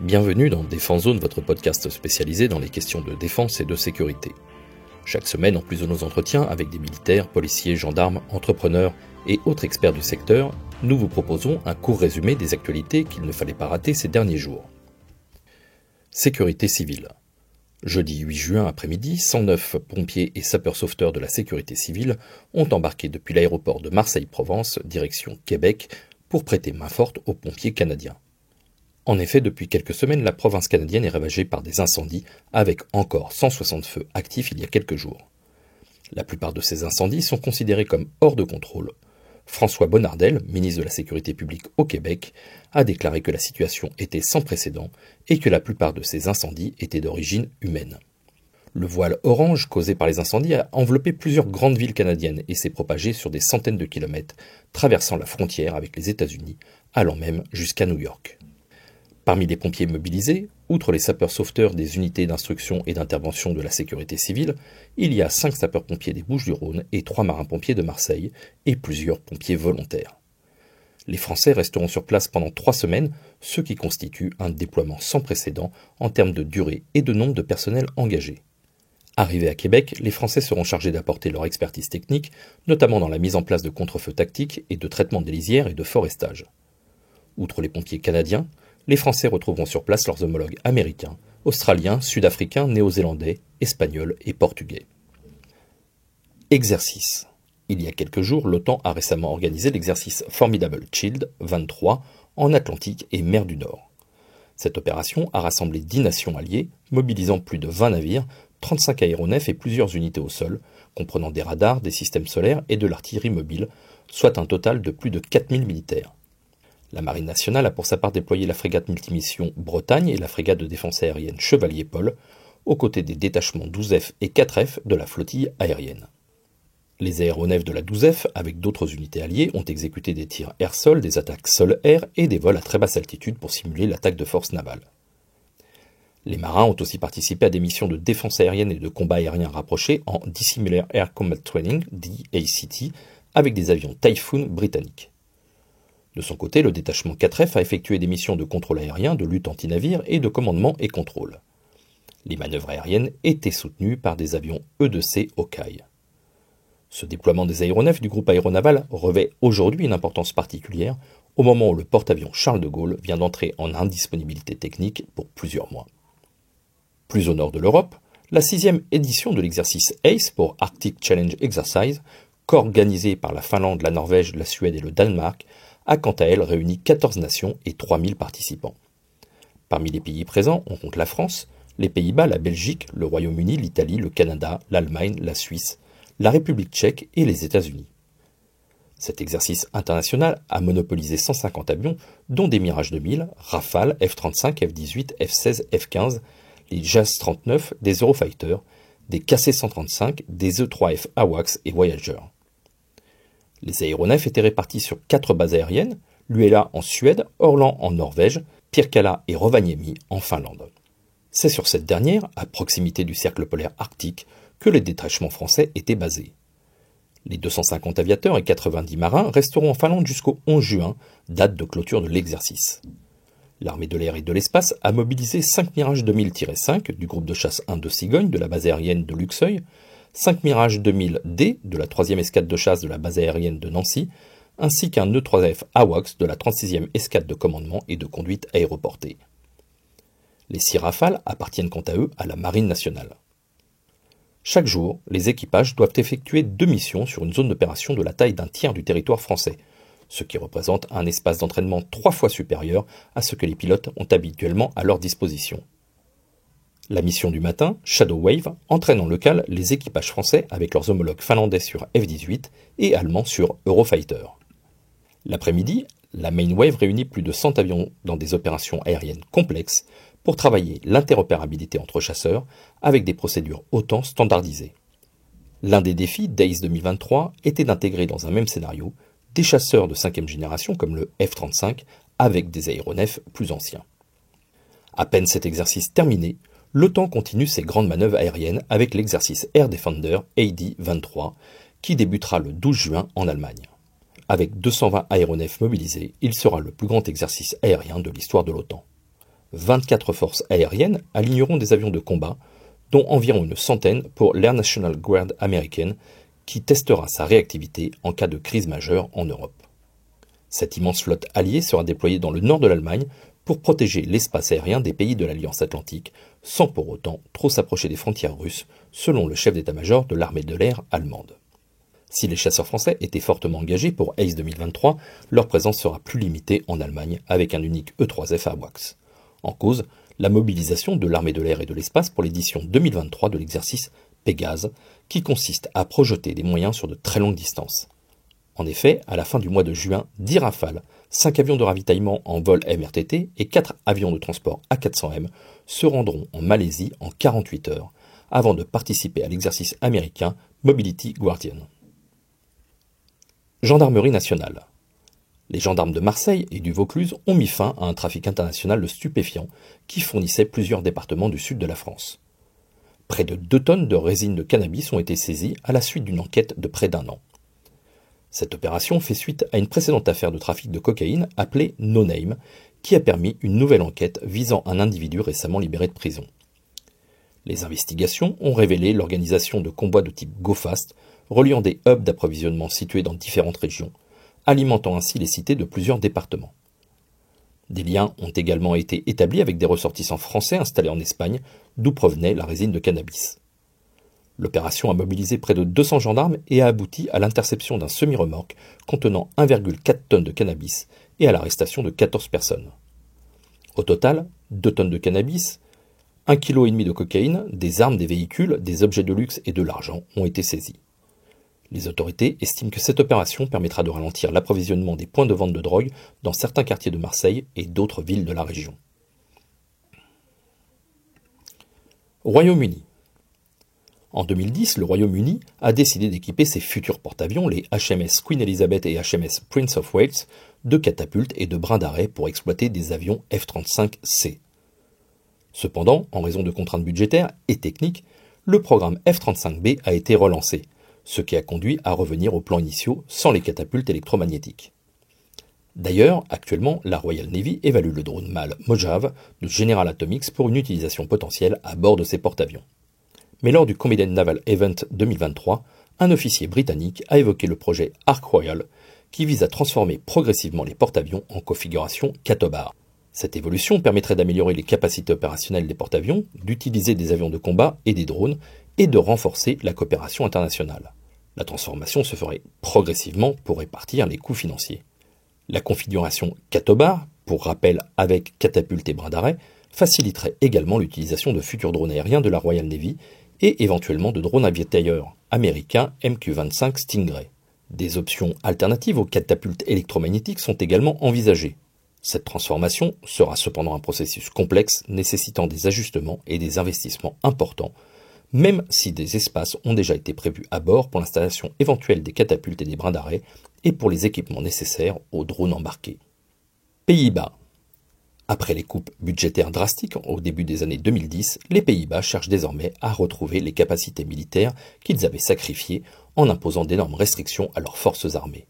Bienvenue dans Défense Zone, votre podcast spécialisé dans les questions de défense et de sécurité. Chaque semaine, en plus de nos entretiens avec des militaires, policiers, gendarmes, entrepreneurs et autres experts du secteur, nous vous proposons un court résumé des actualités qu'il ne fallait pas rater ces derniers jours. Sécurité civile. Jeudi 8 juin après-midi, 109 pompiers et sapeurs-sauveteurs de la sécurité civile ont embarqué depuis l'aéroport de Marseille-Provence, direction Québec, pour prêter main forte aux pompiers canadiens. En effet, depuis quelques semaines, la province canadienne est ravagée par des incendies, avec encore 160 feux actifs il y a quelques jours. La plupart de ces incendies sont considérés comme hors de contrôle. François Bonnardel, ministre de la Sécurité publique au Québec, a déclaré que la situation était sans précédent et que la plupart de ces incendies étaient d'origine humaine. Le voile orange causé par les incendies a enveloppé plusieurs grandes villes canadiennes et s'est propagé sur des centaines de kilomètres, traversant la frontière avec les États-Unis, allant même jusqu'à New York. Parmi les pompiers mobilisés, outre les sapeurs-sauveteurs des unités d'instruction et d'intervention de la sécurité civile, il y a 5 sapeurs-pompiers des Bouches-du-Rhône et 3 marins-pompiers de Marseille et plusieurs pompiers volontaires. Les Français resteront sur place pendant 3 semaines, ce qui constitue un déploiement sans précédent en termes de durée et de nombre de personnels engagés. Arrivés à Québec, les Français seront chargés d'apporter leur expertise technique, notamment dans la mise en place de contre-feux tactiques et de traitement des lisières et de forestage. Outre les pompiers canadiens, les Français retrouveront sur place leurs homologues américains, australiens, sud-africains, néo-zélandais, espagnols et portugais. Exercice. Il y a quelques jours, l'OTAN a récemment organisé l'exercice Formidable Shield 23 en Atlantique et mer du Nord. Cette opération a rassemblé 10 nations alliées, mobilisant plus de 20 navires, 35 aéronefs et plusieurs unités au sol, comprenant des radars, des systèmes solaires et de l'artillerie mobile, soit un total de plus de 4000 militaires. La Marine nationale a pour sa part déployé la frégate multimission Bretagne et la frégate de défense aérienne Chevalier Paul, aux côtés des détachements 12F et 4F de la flottille aérienne. Les aéronefs de la 12F, avec d'autres unités alliées, ont exécuté des tirs air-sol, des attaques sol-air et des vols à très basse altitude pour simuler l'attaque de force navale. Les marins ont aussi participé à des missions de défense aérienne et de combat aérien rapprochés en Dissimilar Air Combat Training, DACT, avec des avions Typhoon britanniques. De son côté, le détachement 4F a effectué des missions de contrôle aérien, de lutte anti-navire et de commandement et contrôle. Les manœuvres aériennes étaient soutenues par des avions E-2C Hawkeye. Ce déploiement des aéronefs du groupe aéronaval revêt aujourd'hui une importance particulière au moment où le porte-avions Charles de Gaulle vient d'entrer en indisponibilité technique pour plusieurs mois. Plus au nord de l'Europe, la 6e édition de l'exercice ACE pour Arctic Challenge Exercise, co-organisé par la Finlande, la Norvège, la Suède et le Danemark, a quant à elle réuni 14 nations et 3000 participants. Parmi les pays présents, on compte la France, les Pays-Bas, la Belgique, le Royaume-Uni, l'Italie, le Canada, l'Allemagne, la Suisse, la République tchèque et les États-Unis. Cet exercice international a monopolisé 150 avions, dont des Mirage 2000, Rafale, F-35, F-18, F-16, F-15, les JAS-39, des Eurofighters, des KC-135, des E-3F AWACS et Voyager. Les aéronefs étaient répartis sur 4 bases aériennes, Luela en Suède, Orlan en Norvège, Pirkkala et Rovaniemi en Finlande. C'est sur cette dernière, à proximité du cercle polaire arctique, que les détachements français étaient basés. Les 250 aviateurs et 90 marins resteront en Finlande jusqu'au 11 juin, date de clôture de l'exercice. L'armée de l'air et de l'espace a mobilisé 5 Mirage 2000-5 du groupe de chasse 1 de Cigogne de la base aérienne de Luxeuil, 5 Mirage 2000D de la 3e escadre de chasse de la base aérienne de Nancy, ainsi qu'un E-3F AWACS de la 36e escadre de commandement et de conduite aéroportée. Les 6 Rafales appartiennent quant à eux à la Marine nationale. Chaque jour, les équipages doivent effectuer 2 missions sur une zone d'opération de la taille d'un tiers du territoire français, ce qui représente un espace d'entraînement 3 fois supérieur à ce que les pilotes ont habituellement à leur disposition. La mission du matin, Shadow Wave, entraîne en local les équipages français avec leurs homologues finlandais sur F-18 et allemands sur Eurofighter. L'après-midi, la Main Wave réunit plus de 100 avions dans des opérations aériennes complexes pour travailler l'interopérabilité entre chasseurs avec des procédures OTAN standardisées. L'un des défis d'ACE 2023 était d'intégrer dans un même scénario des chasseurs de 5e génération comme le F-35 avec des aéronefs plus anciens. À peine cet exercice terminé, l'OTAN continue ses grandes manœuvres aériennes avec l'exercice Air Defender AD-23 qui débutera le 12 juin en Allemagne. Avec 220 aéronefs mobilisés, il sera le plus grand exercice aérien de l'histoire de l'OTAN. 24 forces aériennes aligneront des avions de combat, dont environ une centaine pour l'Air National Guard américaine, qui testera sa réactivité en cas de crise majeure en Europe. Cette immense flotte alliée sera déployée dans le nord de l'Allemagne pour protéger l'espace aérien des pays de l'Alliance Atlantique, sans pour autant trop s'approcher des frontières russes, selon le chef d'état-major de l'armée de l'air allemande. Si les chasseurs français étaient fortement engagés pour ACE 2023, leur présence sera plus limitée en Allemagne avec un unique E-3F à Wax. En cause, la mobilisation de l'armée de l'air et de l'espace pour l'édition 2023 de l'exercice Pégase, qui consiste à projeter des moyens sur de très longues distances. En effet, à la fin du mois de juin, 10 Rafales, 5 avions de ravitaillement en vol MRTT et 4 avions de transport A400M se rendront en Malaisie en 48 heures, avant de participer à l'exercice américain Mobility Guardian. Gendarmerie nationale. Les gendarmes de Marseille et du Vaucluse ont mis fin à un trafic international de stupéfiants qui fournissait plusieurs départements du sud de la France. Près de 2 tonnes de résine de cannabis ont été saisies à la suite d'une enquête de près d'1 an. Cette opération fait suite à une précédente affaire de trafic de cocaïne appelée No Name, qui a permis une nouvelle enquête visant un individu récemment libéré de prison. Les investigations ont révélé l'organisation de convois de type Go-Fast, reliant des hubs d'approvisionnement situés dans différentes régions, alimentant ainsi les cités de plusieurs départements. Des liens ont également été établis avec des ressortissants français installés en Espagne, d'où provenait la résine de cannabis. L'opération a mobilisé près de 200 gendarmes et a abouti à l'interception d'un semi-remorque contenant 1,4 tonnes de cannabis et à l'arrestation de 14 personnes. Au total, 2 tonnes de cannabis, 1,5 kg de cocaïne, des armes, des véhicules, des objets de luxe et de l'argent ont été saisis. Les autorités estiment que cette opération permettra de ralentir l'approvisionnement des points de vente de drogue dans certains quartiers de Marseille et d'autres villes de la région. Royaume-Uni. En 2010, le Royaume-Uni a décidé d'équiper ses futurs porte-avions, les HMS Queen Elizabeth et HMS Prince of Wales, de catapultes et de brins d'arrêt pour exploiter des avions F-35C. Cependant, en raison de contraintes budgétaires et techniques, le programme F-35B a été relancé, ce qui a conduit à revenir aux plans initiaux sans les catapultes électromagnétiques. D'ailleurs, actuellement, la Royal Navy évalue le drone mâle Mojave de General Atomics pour une utilisation potentielle à bord de ses porte-avions. Mais lors du Combined Naval Event 2023, un officier britannique a évoqué le projet Ark Royal, qui vise à transformer progressivement les porte-avions en configuration Catobar. Cette évolution permettrait d'améliorer les capacités opérationnelles des porte-avions, d'utiliser des avions de combat et des drones, et de renforcer la coopération internationale. La transformation se ferait progressivement pour répartir les coûts financiers. La configuration Catobar, pour rappel avec catapulte et bras d'arrêt, faciliterait également l'utilisation de futurs drones aériens de la Royal Navy et éventuellement de drones aviateurs américains MQ-25 Stingray. Des options alternatives aux catapultes électromagnétiques sont également envisagées. Cette transformation sera cependant un processus complexe nécessitant des ajustements et des investissements importants, même si des espaces ont déjà été prévus à bord pour l'installation éventuelle des catapultes et des brins d'arrêt et pour les équipements nécessaires aux drones embarqués. Pays-Bas. Après les coupes budgétaires drastiques au début des années 2010, les Pays-Bas cherchent désormais à retrouver les capacités militaires qu'ils avaient sacrifiées en imposant d'énormes restrictions à leurs forces armées.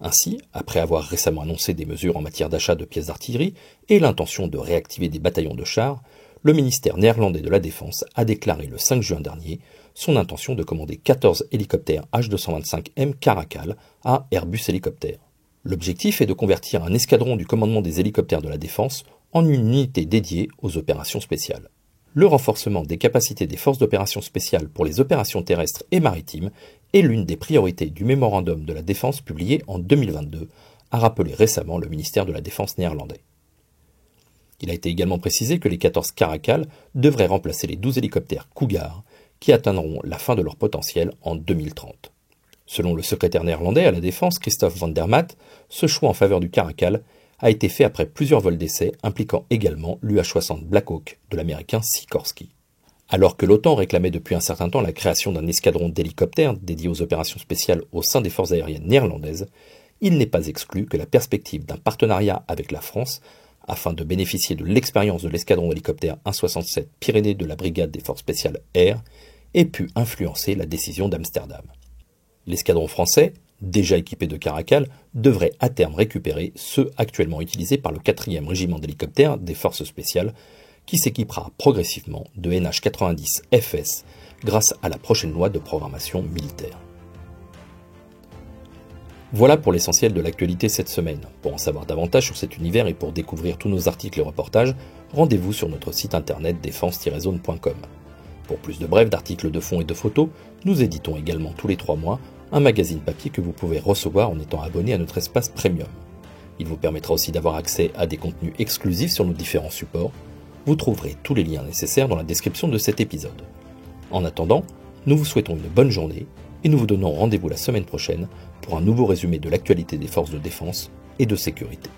Ainsi, après avoir récemment annoncé des mesures en matière d'achat de pièces d'artillerie et l'intention de réactiver des bataillons de chars, le ministère néerlandais de la Défense a déclaré le 5 juin dernier son intention de commander 14 hélicoptères H225M Caracal à Airbus Hélicoptères. L'objectif est de convertir un escadron du commandement des hélicoptères de la Défense en une unité dédiée aux opérations spéciales. Le renforcement des capacités des forces d'opération spéciales pour les opérations terrestres et maritimes est l'une des priorités du mémorandum de la Défense publié en 2022, a rappelé récemment le ministère de la Défense néerlandais. Il a été également précisé que les 14 Caracal devraient remplacer les 12 hélicoptères Cougar qui atteindront la fin de leur potentiel en 2030. Selon le secrétaire néerlandais à la Défense, Christophe van der Maat, ce choix en faveur du Caracal a été fait après plusieurs vols d'essai impliquant également l'UH-60 Black Hawk de l'américain Sikorsky. Alors que l'OTAN réclamait depuis un certain temps la création d'un escadron d'hélicoptères dédié aux opérations spéciales au sein des forces aériennes néerlandaises, il n'est pas exclu que la perspective d'un partenariat avec la France afin de bénéficier de l'expérience de l'escadron d'hélicoptères 167 Pyrénées de la brigade des forces spéciales Air ait pu influencer la décision d'Amsterdam. L'escadron français, déjà équipés de Caracal, devraient à terme récupérer ceux actuellement utilisés par le 4e régiment d'hélicoptères des forces spéciales, qui s'équipera progressivement de NH-90 FS grâce à la prochaine loi de programmation militaire. Voilà pour l'essentiel de l'actualité cette semaine. Pour en savoir davantage sur cet univers et pour découvrir tous nos articles et reportages, rendez-vous sur notre site internet défense-zone.com. Pour plus de brefs, d'articles de fond et de photos, nous éditons également tous les 3 mois un magazine papier que vous pouvez recevoir en étant abonné à notre espace premium. Il vous permettra aussi d'avoir accès à des contenus exclusifs sur nos différents supports. Vous trouverez tous les liens nécessaires dans la description de cet épisode. En attendant, nous vous souhaitons une bonne journée et nous vous donnons rendez-vous la semaine prochaine pour un nouveau résumé de l'actualité des forces de défense et de sécurité.